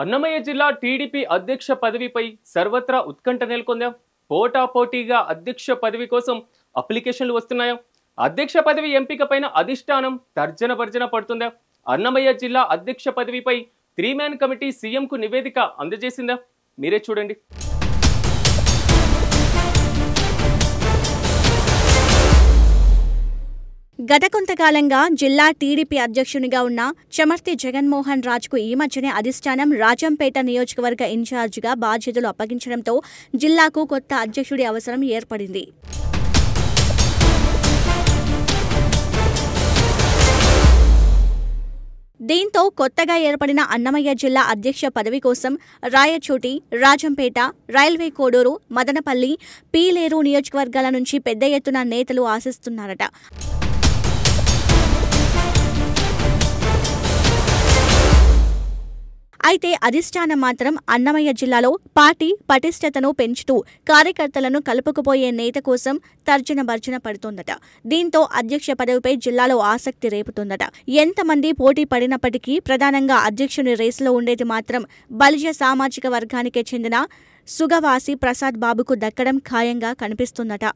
అన్నమయ్య జిల్లా టీడీపీ అధ్యక్ష పదవిపై సర్వత్రా ఉత్కంఠ నెలకొందా? పోటాపోటీగా అధ్యక్ష పదవి కోసం అప్లికేషన్లు వస్తున్నాయా? అధ్యక్ష పదవి ఎంపికపైన అధిష్టానం తర్జన భర్జన పడుతుందా? అన్నమయ్య జిల్లా అధ్యక్ష పదవిపై 3-man కమిటీ సీఎంకు నివేదిక అందజేసిందా? మీరే చూడండి. గత కొంతకాలంగా జిల్లా టీడీపీ అధ్యక్షునిగా ఉన్న చమర్తి జగన్మోహన్ రాజ్కు ఈ మధ్యనే అధిష్టానం రాజంపేట నియోజకవర్గ ఇన్ఛార్జిగా బాధ్యతలు అప్పగించడంతో జిల్లాకు కొత్త అధ్యక్షుడి అవసరం ఏర్పడింది. దీంతో కొత్తగా ఏర్పడిన అన్నమయ్య జిల్లా అధ్యక్ష పదవి కోసం రాయచోటి, రాజంపేట, రైల్వే కోడూరు, మదనపల్లి, పీలేరు నియోజకవర్గాల నుంచి పెద్ద ఎత్తున నేతలు ఆశిస్తున్నారట. అయితే అధిష్టానం మాత్రం అన్నమయ్య జిల్లాలో పార్టీ పటిష్టతను పెంచుతూ కార్యకర్తలను కలుపుకుపోయే నేత కోసం తర్జన భర్జన పడుతోందట. దీంతో అధ్యక్ష పదవిపై జిల్లాలో ఆసక్తి రేపుతోందట. ఎంతమంది పోటీ పడినప్పటికీ ప్రధానంగా అధ్యక్షుని రేసులో ఉండేది మాత్రం బలిజ సామాజిక వర్గానికే చెందిన సుగవాసి ప్రసాద్ బాబుకు దక్కడం ఖాయంగా కనిపిస్తుందట.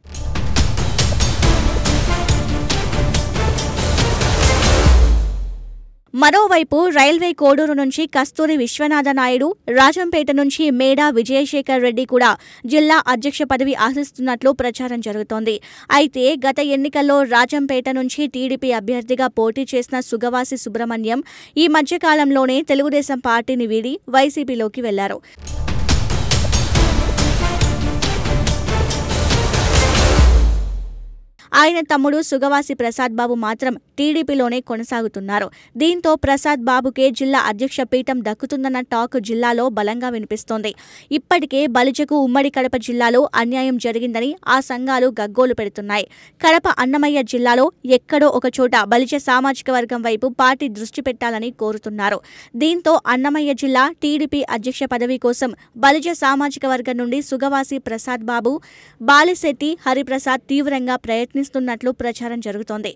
మరోవైపు రైల్వే కోడూరు నుంచి కస్తూరి విశ్వనాథ నాయుడు, రాజంపేట నుంచి మేడా విజయశేఖర్ రెడ్డి కూడా జిల్లా అధ్యక్ష పదవి ఆశిస్తున్నట్లు ప్రచారం జరుగుతోంది. అయితే గత ఎన్నికల్లో రాజంపేట నుంచి టీడీపీ అభ్యర్థిగా పోటీ చేసిన సుగవాసి సుబ్రహ్మణ్యం ఈ మధ్యకాలంలోనే తెలుగుదేశం పార్టీని వీడి వైసీపీలోకి వెళ్లారు. ఆయన తమ్ముడు సుగవాసి ప్రసాద్ బాబు మాత్రం టీడీపీలోనే కొనసాగుతున్నారు. దీంతో ప్రసాద్ బాబుకే జిల్లా అధ్యక్ష పీఠం దక్కుతుందన్న టాక్ జిల్లాలో బలంగా వినిపిస్తోంది. ఇప్పటికే బలిజకు ఉమ్మడి కడప జిల్లాలో అన్యాయం జరిగిందని ఆ సంఘాలు గగ్గోలు పెడుతున్నాయి. కడప అన్నమయ్య జిల్లాలో ఎక్కడో ఒకచోట బలిజ సామాజిక వర్గం వైపు పార్టీ దృష్టి పెట్టాలని కోరుతున్నారు. దీంతో అన్నమయ్య జిల్లా టీడీపీ అధ్యక్ష పదవి కోసం బలిజ సామాజిక వర్గం నుండి సుగవాసి ప్రసాద్ బాబు, బాలిశెట్టి హరిప్రసాద్ తీవ్రంగా ప్రయత్నిస్తున్నట్లు ప్రచారం జరుగుతోంది.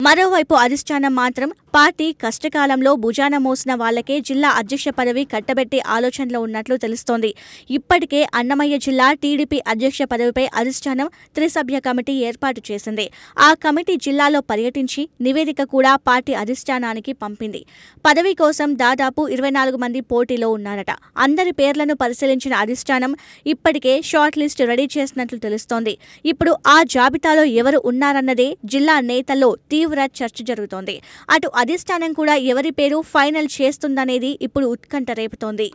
మరోవైపు అధిష్టానం మాత్రం పార్టీ కష్టకాలంలో భుజాన మోసిన వాళ్లకే జిల్లా అధ్యక్ష పదవి కట్టబెట్టే ఆలోచనలో ఉన్నట్లు తెలుస్తోంది. ఇప్పటికే అన్నమయ్య జిల్లా టీడీపీ అధ్యక్ష పదవిపై అధిష్టానం 3-సభ్య కమిటీ ఏర్పాటు చేసింది. ఆ కమిటీ జిల్లాలో పర్యటించి నివేదిక కూడా పార్టీ అధిష్టానానికి పంపింది. పదవి కోసం దాదాపు 24 మంది పోటీలో ఉన్నారట. అందరి పేర్లను పరిశీలించిన అధిష్టానం ఇప్పటికే షార్ట్ లిస్ట్ రెడీ చేసినట్లు తెలుస్తోంది. ఇప్పుడు ఆ జాబితాలో ఎవరు ఉన్నారన్నదే జిల్లా నేతల్లో తీవ్ర చర్చ జరుగుతోంది. అటు అధిష్టానం కూడా ఎవరి పేరు ఫైనల్ చేస్తుందనేది ఇప్పుడు ఉత్కంఠ రేపుతోంది.